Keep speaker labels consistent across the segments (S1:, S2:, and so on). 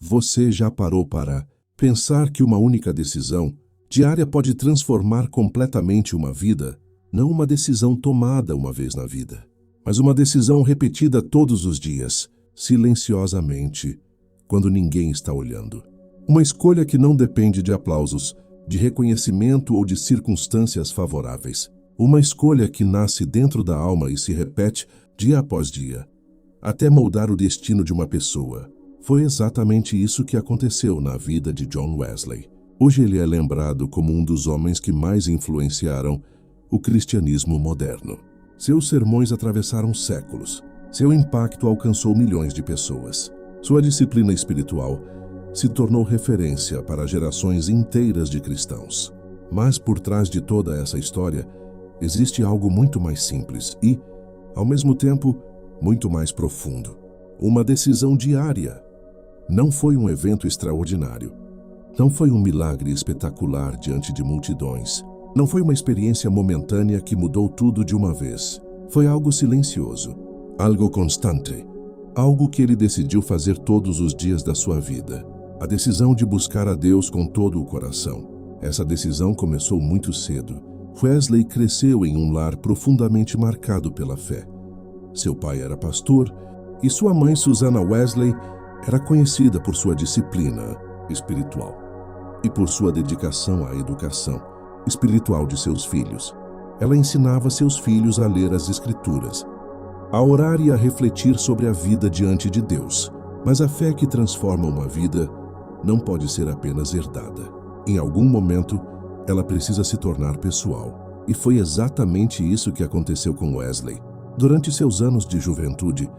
S1: Você já parou para pensar que uma única decisão diária pode transformar completamente uma vida? Não uma decisão tomada uma vez na vida, mas uma decisão repetida todos os dias, silenciosamente, quando ninguém está olhando. Uma escolha que não depende de aplausos, de reconhecimento ou de circunstâncias favoráveis. Uma escolha que nasce dentro da alma e se repete dia após dia, até moldar o destino de uma pessoa. Foi exatamente isso que aconteceu na vida de John Wesley. Hoje ele é lembrado como um dos homens que mais influenciaram o cristianismo moderno. Seus sermões atravessaram séculos. Seu impacto alcançou milhões de pessoas. Sua disciplina espiritual se tornou referência para gerações inteiras de cristãos. Mas por trás de toda essa história, existe algo muito mais simples e, ao mesmo tempo, muito mais profundo. Uma decisão diária. Não foi um evento extraordinário. Não foi um milagre espetacular diante de multidões. Não foi uma experiência momentânea que mudou tudo de uma vez. Foi algo silencioso, algo constante, algo que ele decidiu fazer todos os dias da sua vida. A decisão de buscar a Deus com todo o coração. Essa decisão começou muito cedo. Wesley cresceu em um lar profundamente marcado pela fé. Seu pai era pastor e sua mãe, Susanna Wesley, era conhecida por sua disciplina espiritual e por sua dedicação à educação espiritual de seus filhos. Ela ensinava seus filhos a ler as Escrituras, a orar e a refletir sobre a vida diante de Deus. Mas a fé que transforma uma vida não pode ser apenas herdada. Em algum momento, ela precisa se tornar pessoal. E foi exatamente isso que aconteceu com Wesley. Durante seus anos de juventude,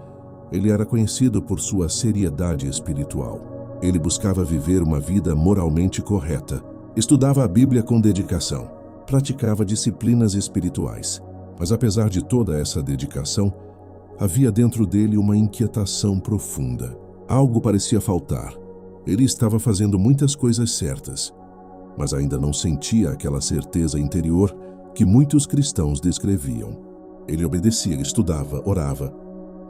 S1: ele era conhecido por sua seriedade espiritual. Ele buscava viver uma vida moralmente correta, estudava a Bíblia com dedicação, praticava disciplinas espirituais. Mas apesar de toda essa dedicação, havia dentro dele uma inquietação profunda. Algo parecia faltar. Ele estava fazendo muitas coisas certas, mas ainda não sentia aquela certeza interior que muitos cristãos descreviam. Ele obedecia, estudava, orava,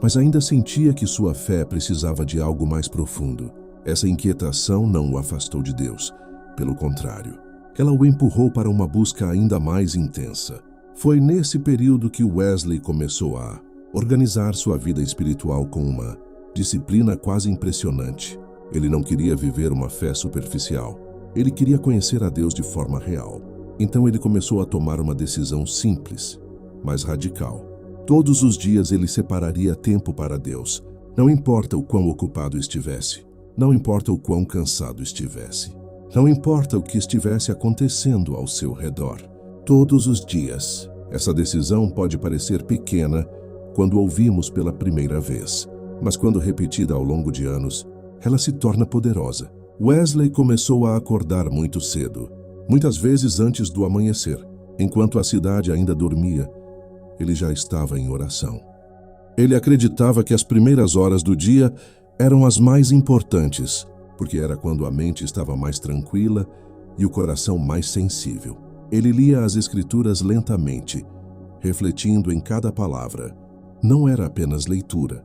S1: mas ainda sentia que sua fé precisava de algo mais profundo. Essa inquietação não o afastou de Deus. Pelo contrário, ela o empurrou para uma busca ainda mais intensa. Foi nesse período que Wesley começou a organizar sua vida espiritual com uma disciplina quase impressionante. Ele não queria viver uma fé superficial. Ele queria conhecer a Deus de forma real. Então ele começou a tomar uma decisão simples, mas radical. Todos os dias ele separaria tempo para Deus. Não importa o quão ocupado estivesse. Não importa o quão cansado estivesse. Não importa o que estivesse acontecendo ao seu redor. Todos os dias. Essa decisão pode parecer pequena quando ouvimos pela primeira vez, mas quando repetida ao longo de anos, ela se torna poderosa. Wesley começou a acordar muito cedo, muitas vezes antes do amanhecer. Enquanto a cidade ainda dormia, ele já estava em oração. Ele acreditava que as primeiras horas do dia eram as mais importantes, porque era quando a mente estava mais tranquila e o coração mais sensível. Ele lia as Escrituras lentamente, refletindo em cada palavra. Não era apenas leitura,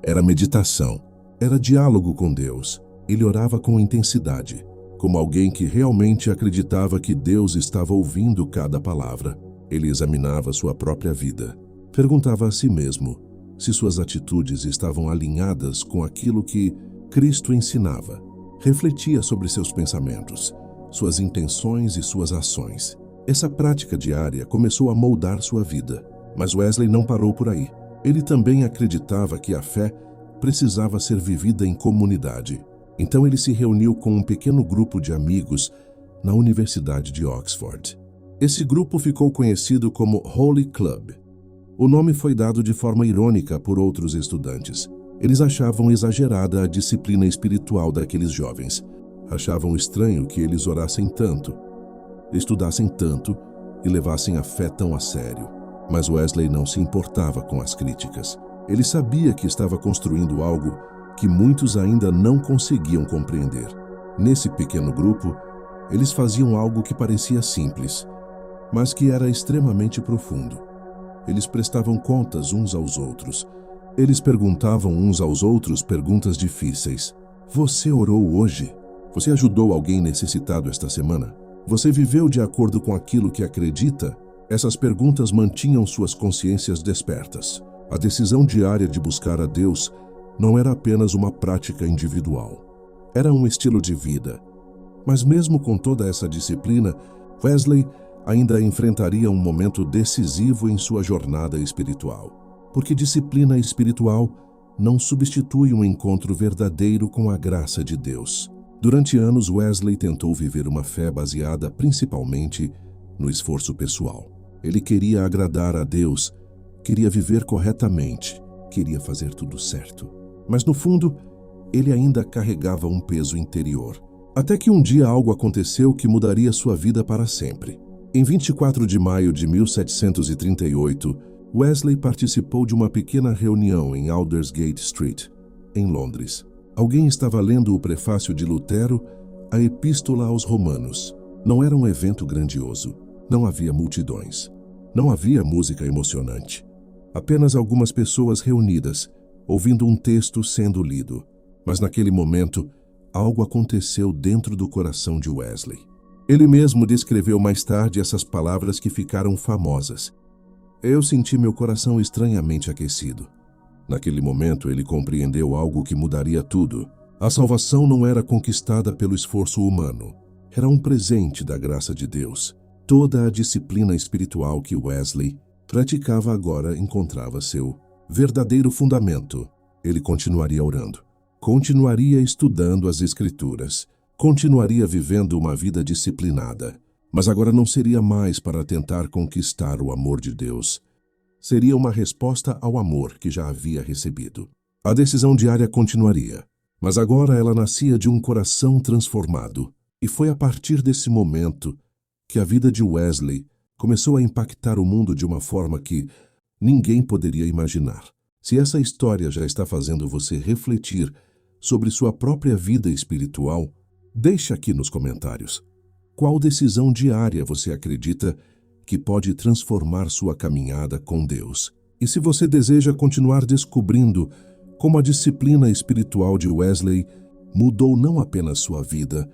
S1: era meditação, era diálogo com Deus. Ele orava com intensidade, como alguém que realmente acreditava que Deus estava ouvindo cada palavra. Ele examinava sua própria vida, perguntava a si mesmo se suas atitudes estavam alinhadas com aquilo que Cristo ensinava. Refletia sobre seus pensamentos, suas intenções e suas ações. Essa prática diária começou a moldar sua vida, mas Wesley não parou por aí. Ele também acreditava que a fé precisava ser vivida em comunidade. Então ele se reuniu com um pequeno grupo de amigos na Universidade de Oxford. Esse grupo ficou conhecido como Holy Club. O nome foi dado de forma irônica por outros estudantes. Eles achavam exagerada a disciplina espiritual daqueles jovens. Achavam estranho que eles orassem tanto, estudassem tanto e levassem a fé tão a sério. Mas Wesley não se importava com as críticas. Ele sabia que estava construindo algo que muitos ainda não conseguiam compreender. Nesse pequeno grupo, eles faziam algo que parecia simples, mas que era extremamente profundo. Eles prestavam contas uns aos outros. Eles perguntavam uns aos outros perguntas difíceis. Você orou hoje? Você ajudou alguém necessitado esta semana? Você viveu de acordo com aquilo que acredita? Essas perguntas mantinham suas consciências despertas. A decisão diária de buscar a Deus não era apenas uma prática individual. Era um estilo de vida. Mas mesmo com toda essa disciplina, Wesley ainda enfrentaria um momento decisivo em sua jornada espiritual. Porque disciplina espiritual não substitui um encontro verdadeiro com a graça de Deus. Durante anos, Wesley tentou viver uma fé baseada principalmente no esforço pessoal. Ele queria agradar a Deus, queria viver corretamente, queria fazer tudo certo. Mas no fundo, ele ainda carregava um peso interior. Até que um dia algo aconteceu que mudaria sua vida para sempre. Em 24 de maio de 1738, Wesley participou de uma pequena reunião em Aldersgate Street, em Londres. Alguém estava lendo o prefácio de Lutero, a Epístola aos Romanos. Não era um evento grandioso. Não havia multidões. Não havia música emocionante. Apenas algumas pessoas reunidas, ouvindo um texto sendo lido. Mas naquele momento, algo aconteceu dentro do coração de Wesley. Ele mesmo descreveu mais tarde essas palavras que ficaram famosas. Eu senti meu coração estranhamente aquecido. Naquele momento, ele compreendeu algo que mudaria tudo. A salvação não era conquistada pelo esforço humano. Era um presente da graça de Deus. Toda a disciplina espiritual que Wesley praticava agora encontrava seu verdadeiro fundamento. Ele continuaria orando, continuaria estudando as Escrituras, continuaria vivendo uma vida disciplinada. Mas agora não seria mais para tentar conquistar o amor de Deus. Seria uma resposta ao amor que já havia recebido. A decisão diária continuaria, mas agora ela nascia de um coração transformado. E foi a partir desse momento que a vida de Wesley começou a impactar o mundo de uma forma que ninguém poderia imaginar. Se essa história já está fazendo você refletir sobre sua própria vida espiritual, deixe aqui nos comentários. Qual decisão diária você acredita que pode transformar sua caminhada com Deus? E se você deseja continuar descobrindo como a disciplina espiritual de Wesley mudou não apenas sua vida,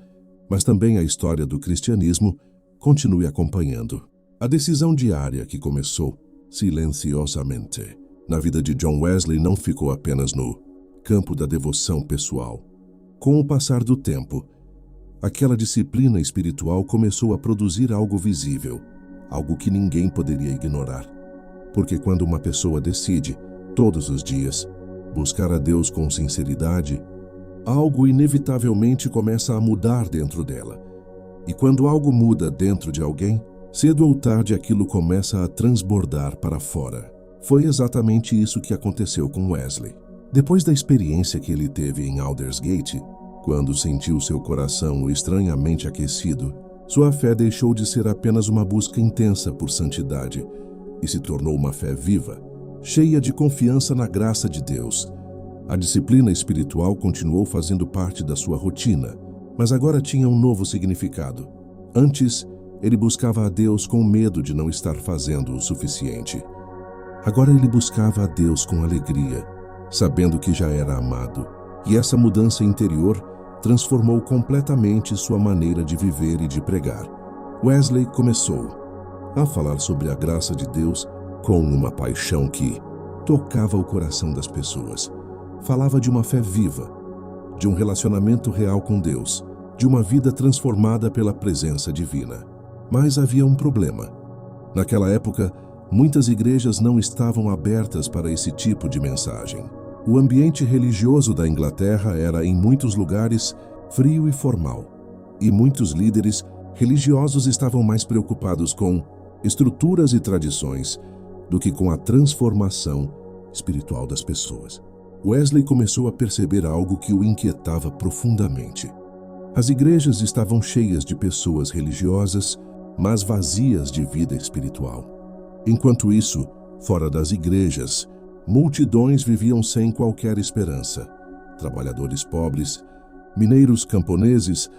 S1: mas também a história do cristianismo, continue acompanhando. A decisão diária que começou silenciosamente na vida de John Wesley não ficou apenas no campo da devoção pessoal. Com o passar do tempo, aquela disciplina espiritual começou a produzir algo visível, algo que ninguém poderia ignorar. Porque quando uma pessoa decide, todos os dias, buscar a Deus com sinceridade, algo inevitavelmente começa a mudar dentro dela. E quando algo muda dentro de alguém, cedo ou tarde aquilo começa a transbordar para fora. Foi exatamente isso que aconteceu com Wesley. Depois da experiência que ele teve em Aldersgate, quando sentiu seu coração estranhamente aquecido, sua fé deixou de ser apenas uma busca intensa por santidade e se tornou uma fé viva, cheia de confiança na graça de Deus. A disciplina espiritual continuou fazendo parte da sua rotina, mas agora tinha um novo significado. Antes, ele buscava a Deus com medo de não estar fazendo o suficiente. Agora ele buscava a Deus com alegria, sabendo que já era amado. E essa mudança interior transformou completamente sua maneira de viver e de pregar. Wesley começou a falar sobre a graça de Deus com uma paixão que tocava o coração das pessoas. Falava de uma fé viva, de um relacionamento real com Deus, de uma vida transformada pela presença divina. Mas havia um problema. Naquela época, muitas igrejas não estavam abertas para esse tipo de mensagem. O ambiente religioso da Inglaterra era, em muitos lugares, frio e formal. E muitos líderes religiosos estavam mais preocupados com estruturas e tradições do que com a transformação espiritual das pessoas. Wesley começou a perceber algo que o inquietava profundamente. As igrejas estavam cheias de pessoas religiosas, mas vazias de vida espiritual. Enquanto isso, fora das igrejas, multidões viviam sem qualquer esperança. Trabalhadores pobres, mineiros camponeses,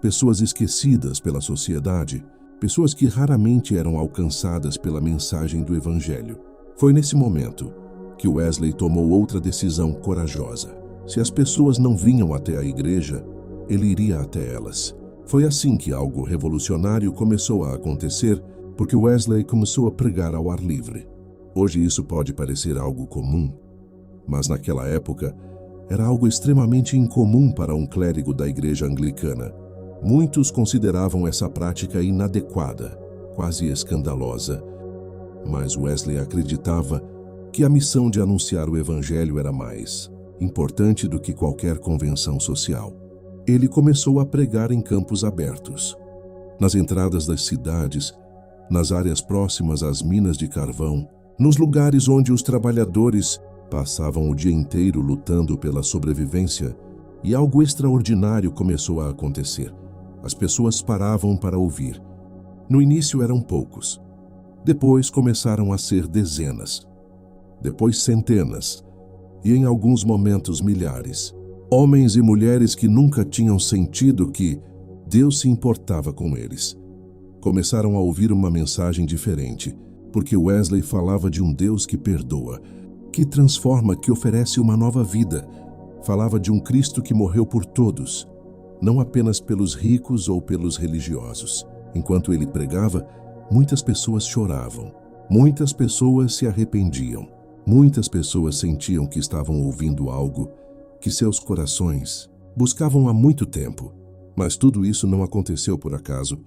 S1: pessoas esquecidas pela sociedade, pessoas que raramente eram alcançadas pela mensagem do Evangelho. Foi nesse momento que Wesley tomou outra decisão corajosa. Se as pessoas não vinham até a igreja, ele iria até elas. Foi assim que algo revolucionário começou a acontecer, porque Wesley começou a pregar ao ar livre. Hoje isso pode parecer algo comum, mas naquela época era algo extremamente incomum para um clérigo da igreja anglicana. Muitos consideravam essa prática inadequada, quase escandalosa. Mas Wesley acreditava que a missão de anunciar o evangelho era mais importante do que qualquer convenção social. Ele começou a pregar em campos abertos, nas entradas das cidades, nas áreas próximas às minas de carvão, nos lugares onde os trabalhadores passavam o dia inteiro lutando pela sobrevivência, e algo extraordinário começou a acontecer. As pessoas paravam para ouvir. No início eram poucos. Depois começaram a ser dezenas. Depois centenas. E em alguns momentos milhares. Homens e mulheres que nunca tinham sentido que Deus se importava com eles. Começaram a ouvir uma mensagem diferente, porque Wesley falava de um Deus que perdoa, que transforma, que oferece uma nova vida. Falava de um Cristo que morreu por todos, não apenas pelos ricos ou pelos religiosos. Enquanto ele pregava, muitas pessoas choravam, muitas pessoas se arrependiam, muitas pessoas sentiam que estavam ouvindo algo que seus corações buscavam há muito tempo. Mas tudo isso não aconteceu por acaso,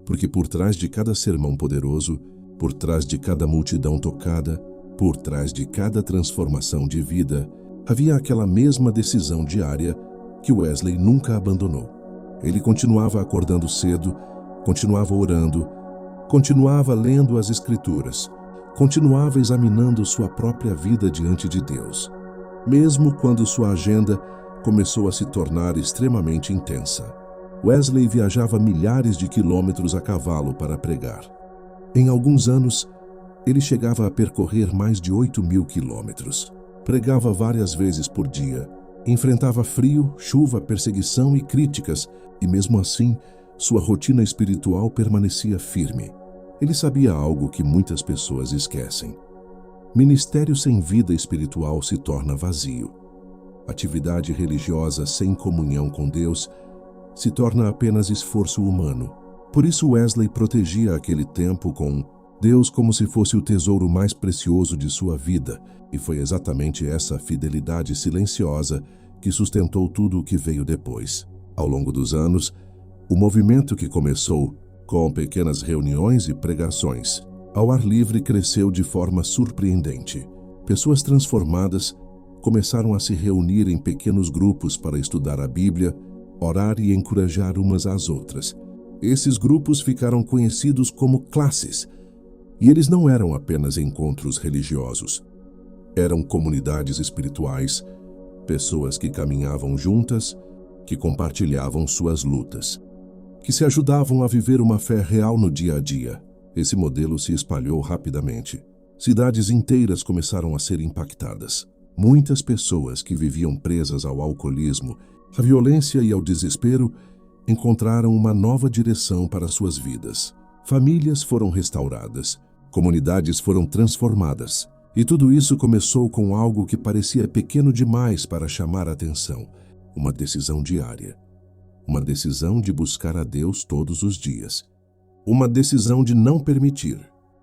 S1: porque por trás de cada sermão poderoso, por trás de cada multidão tocada, por trás de cada transformação de vida, havia aquela mesma decisão diária que Wesley nunca abandonou. Ele continuava acordando cedo, continuava orando, continuava lendo as Escrituras, continuava examinando sua própria vida diante de Deus, mesmo quando sua agenda começou a se tornar extremamente intensa. Wesley viajava milhares de quilômetros a cavalo para pregar. Em alguns anos, ele chegava a percorrer mais de 8.000 quilômetros. Pregava várias vezes por dia. Enfrentava frio, chuva, perseguição e críticas, e mesmo assim, sua rotina espiritual permanecia firme. Ele sabia algo que muitas pessoas esquecem. Ministério sem vida espiritual se torna vazio. Atividade religiosa sem comunhão com Deus se torna apenas esforço humano. Por isso Wesley protegia aquele tempo com Deus como se fosse o tesouro mais precioso de sua vida, e foi exatamente essa fidelidade silenciosa que sustentou tudo o que veio depois. Ao longo dos anos, o movimento que começou com pequenas reuniões e pregações ao ar livre cresceu de forma surpreendente. Pessoas transformadas começaram a se reunir em pequenos grupos para estudar a Bíblia, orar e encorajar umas às outras. Esses grupos ficaram conhecidos como classes, e eles não eram apenas encontros religiosos. Eram comunidades espirituais, pessoas que caminhavam juntas, que compartilhavam suas lutas, que se ajudavam a viver uma fé real no dia a dia. Esse modelo se espalhou rapidamente. Cidades inteiras começaram a ser impactadas. Muitas pessoas que viviam presas ao alcoolismo, à violência e ao desespero encontraram uma nova direção para suas vidas. Famílias foram restauradas, comunidades foram transformadas. E tudo isso começou com algo que parecia pequeno demais para chamar a atenção. Uma decisão diária. Uma decisão de buscar a Deus todos os dias. Uma decisão de não permitir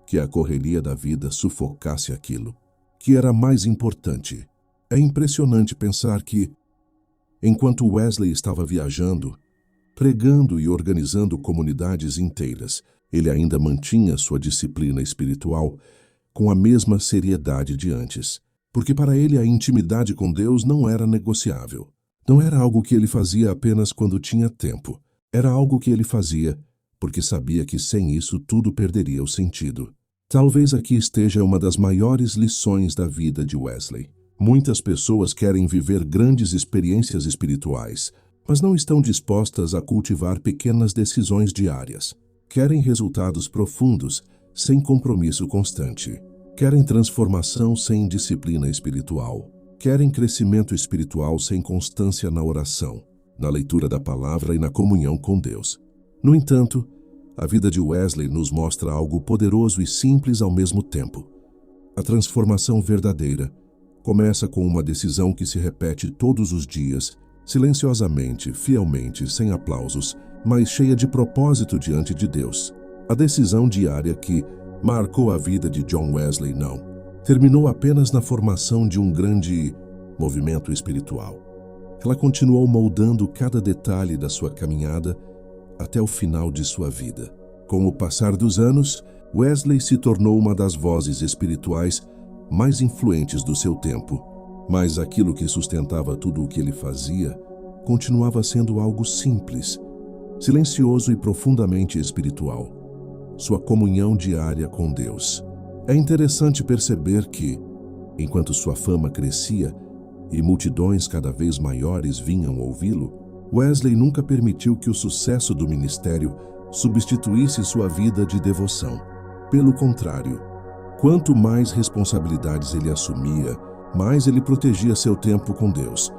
S1: que a correria da vida sufocasse aquilo que era mais importante. É impressionante pensar que, enquanto Wesley estava viajando, pregando e organizando comunidades inteiras, ele ainda mantinha sua disciplina espiritual com a mesma seriedade de antes, porque para ele a intimidade com Deus não era negociável. Não era algo que ele fazia apenas quando tinha tempo. Era algo que ele fazia porque sabia que sem isso tudo perderia o sentido. Talvez aqui esteja uma das maiores lições da vida de Wesley. Muitas pessoas querem viver grandes experiências espirituais, mas não estão dispostas a cultivar pequenas decisões diárias. Querem resultados profundos, sem compromisso constante. Querem transformação sem disciplina espiritual. Querem crescimento espiritual sem constância na oração, na leitura da palavra e na comunhão com Deus. No entanto, a vida de Wesley nos mostra algo poderoso e simples ao mesmo tempo. A transformação verdadeira Começa com uma decisão que se repete todos os dias, silenciosamente, fielmente, sem aplausos, mas cheia de propósito diante de Deus. A decisão diária que marcou a vida de John Wesley não terminou apenas na formação de um grande movimento espiritual. Ela continuou moldando cada detalhe da sua caminhada até o final de sua vida. Com o passar dos anos, Wesley se tornou uma das vozes espirituais mais influentes do seu tempo, mas aquilo que sustentava tudo o que ele fazia continuava sendo algo simples, silencioso e profundamente espiritual: sua comunhão diária com Deus. É interessante perceber que, enquanto sua fama crescia e multidões cada vez maiores vinham ouvi-lo, Wesley nunca permitiu que o sucesso do ministério substituísse sua vida de devoção. Pelo contrário, quanto mais responsabilidades ele assumia, mais ele protegia seu tempo com Deus.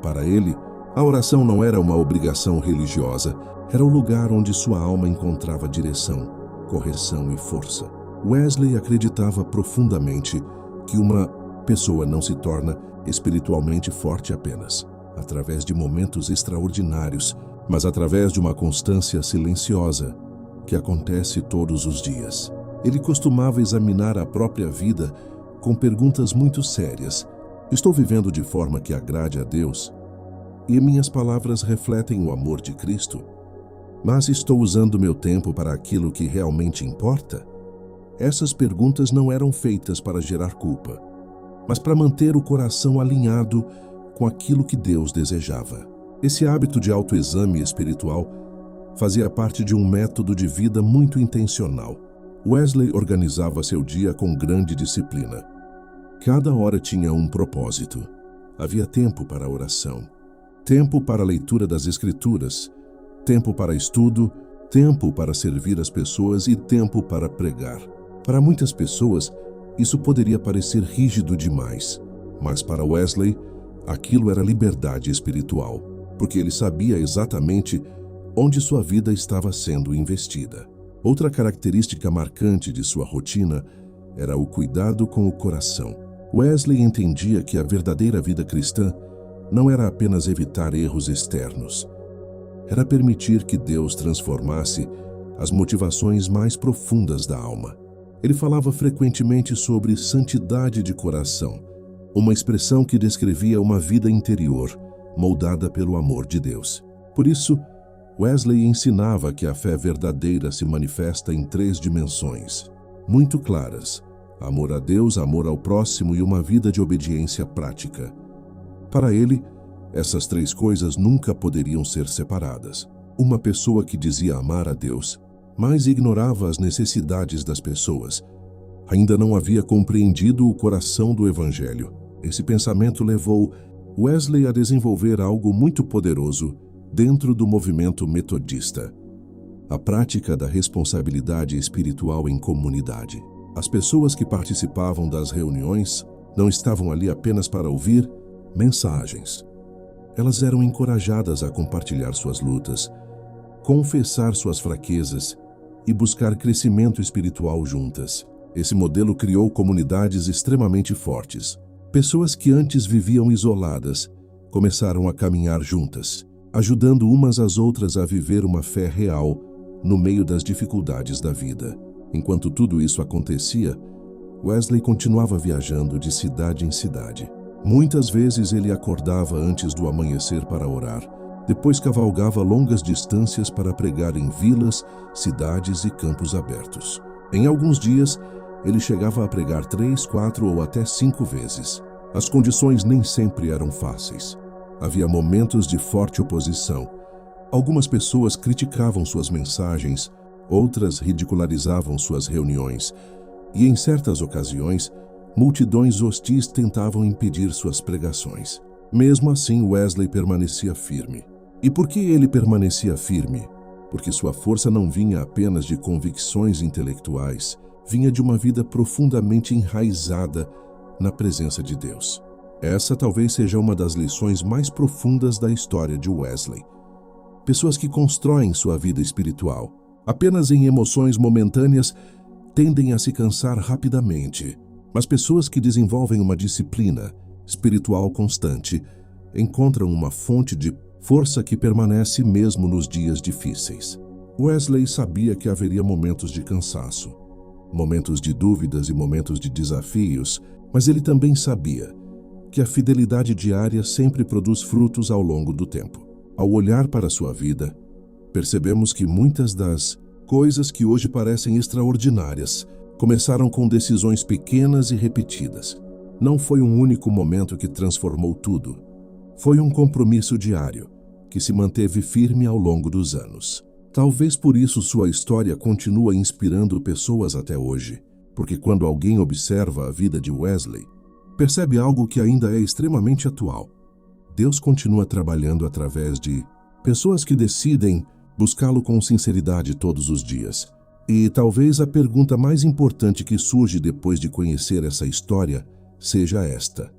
S1: Para ele, a oração não era uma obrigação religiosa, era o lugar onde sua alma encontrava direção, correção e força. Wesley acreditava profundamente que uma pessoa não se torna espiritualmente forte apenas através de momentos extraordinários, mas através de uma constância silenciosa que acontece todos os dias. Ele costumava examinar a própria vida com perguntas muito sérias: estou vivendo de forma que agrade a Deus? E minhas palavras refletem o amor de Cristo? Mas estou usando meu tempo para aquilo que realmente importa? Essas perguntas não eram feitas para gerar culpa, mas para manter o coração alinhado com aquilo que Deus desejava. Esse hábito de autoexame espiritual fazia parte de um método de vida muito intencional. Wesley organizava seu dia com grande disciplina. Cada hora tinha um propósito. Havia tempo para a oração, tempo para a leitura das Escrituras, tempo para estudo, tempo para servir as pessoas e tempo para pregar. Para muitas pessoas, isso poderia parecer rígido demais, mas para Wesley, aquilo era liberdade espiritual, porque ele sabia exatamente onde sua vida estava sendo investida. Outra característica marcante de sua rotina era o cuidado com o coração. Wesley entendia que a verdadeira vida cristã não era apenas evitar erros externos, era permitir que Deus transformasse as motivações mais profundas da alma. Ele falava frequentemente sobre santidade de coração, uma expressão que descrevia uma vida interior, moldada pelo amor de Deus. Por isso, Wesley ensinava que a fé verdadeira se manifesta em 3 dimensões, muito claras: amor a Deus, amor ao próximo e uma vida de obediência prática. Para ele, essas 3 coisas nunca poderiam ser separadas. Uma pessoa que dizia amar a Deus, mas ignorava as necessidades das pessoas, ainda não havia compreendido o coração do Evangelho. Esse pensamento levou Wesley a desenvolver algo muito poderoso dentro do movimento metodista: a prática da responsabilidade espiritual em comunidade. As pessoas que participavam das reuniões não estavam ali apenas para ouvir mensagens. Elas eram encorajadas a compartilhar suas lutas, confessar suas fraquezas e buscar crescimento espiritual juntas. Esse modelo criou comunidades extremamente fortes. Pessoas que antes viviam isoladas começaram a caminhar juntas, ajudando umas às outras a viver uma fé real no meio das dificuldades da vida. Enquanto tudo isso acontecia, Wesley continuava viajando de cidade em cidade. Muitas vezes ele acordava antes do amanhecer para orar, depois cavalgava longas distâncias para pregar em vilas, cidades e campos abertos. Em alguns dias, ele chegava a pregar 3, 4 ou até 5 vezes. As condições nem sempre eram fáceis. Havia momentos de forte oposição. Algumas pessoas criticavam suas mensagens, outras ridicularizavam suas reuniões, e em certas ocasiões, multidões hostis tentavam impedir suas pregações. Mesmo assim, Wesley permanecia firme. E por que ele permanecia firme? Porque sua força não vinha apenas de convicções intelectuais, vinha de uma vida profundamente enraizada na presença de Deus. Essa talvez seja uma das lições mais profundas da história de Wesley. Pessoas que constroem sua vida espiritual apenas em emoções momentâneas tendem a se cansar rapidamente, mas pessoas que desenvolvem uma disciplina espiritual constante, encontram uma fonte de força que permanece mesmo nos dias difíceis. Wesley sabia que haveria momentos de cansaço, momentos de dúvidas e momentos de desafios, mas ele também sabia que a fidelidade diária sempre produz frutos ao longo do tempo. Ao olhar para sua vida, percebemos que muitas das coisas que hoje parecem extraordinárias começaram com decisões pequenas e repetidas. Não foi um único momento que transformou tudo. Foi um compromisso diário que se manteve firme ao longo dos anos. Talvez por isso sua história continua inspirando pessoas até hoje, porque quando alguém observa a vida de Wesley, percebe algo que ainda é extremamente atual. Deus continua trabalhando através de pessoas que decidem buscá-lo com sinceridade todos os dias. E talvez a pergunta mais importante que surge depois de conhecer essa história seja esta: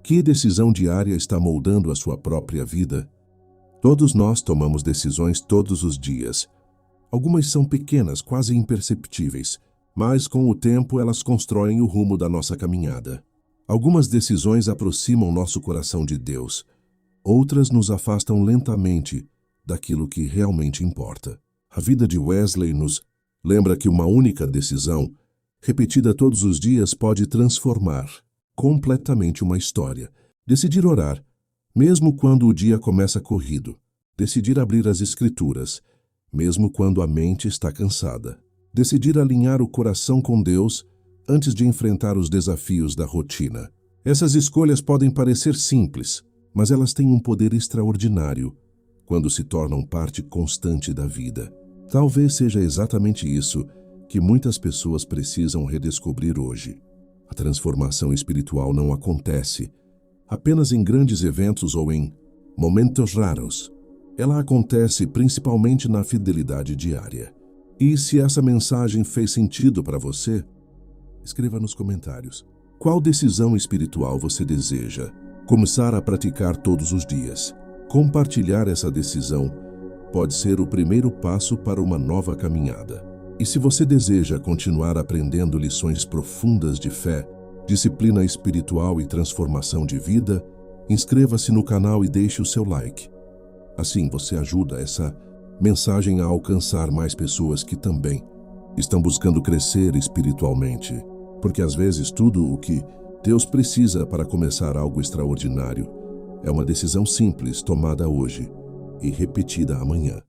S1: que decisão diária está moldando a sua própria vida? Todos nós tomamos decisões todos os dias. Algumas são pequenas, quase imperceptíveis, mas com o tempo elas constroem o rumo da nossa caminhada. Algumas decisões aproximam nosso coração de Deus, outras nos afastam lentamente daquilo que realmente importa. A vida de Wesley nos lembra que uma única decisão, repetida todos os dias, pode transformar completamente uma história. Decidir orar, mesmo quando o dia começa corrido. Decidir abrir as Escrituras, mesmo quando a mente está cansada. Decidir alinhar o coração com Deus antes de enfrentar os desafios da rotina. Essas escolhas podem parecer simples, mas elas têm um poder extraordinário quando se tornam parte constante da vida. Talvez seja exatamente isso que muitas pessoas precisam redescobrir hoje. A transformação espiritual não acontece apenas em grandes eventos ou em momentos raros. Ela acontece principalmente na fidelidade diária. E se essa mensagem fez sentido para você, escreva nos comentários. Qual decisão espiritual você deseja começar a praticar todos os dias? Compartilhar essa decisão pode ser o primeiro passo para uma nova caminhada. E se você deseja continuar aprendendo lições profundas de fé, disciplina espiritual e transformação de vida, inscreva-se no canal e deixe o seu like. Assim você ajuda essa mensagem a alcançar mais pessoas que também estão buscando crescer espiritualmente. Porque às vezes tudo o que Deus precisa para começar algo extraordinário é uma decisão simples tomada hoje e repetida amanhã.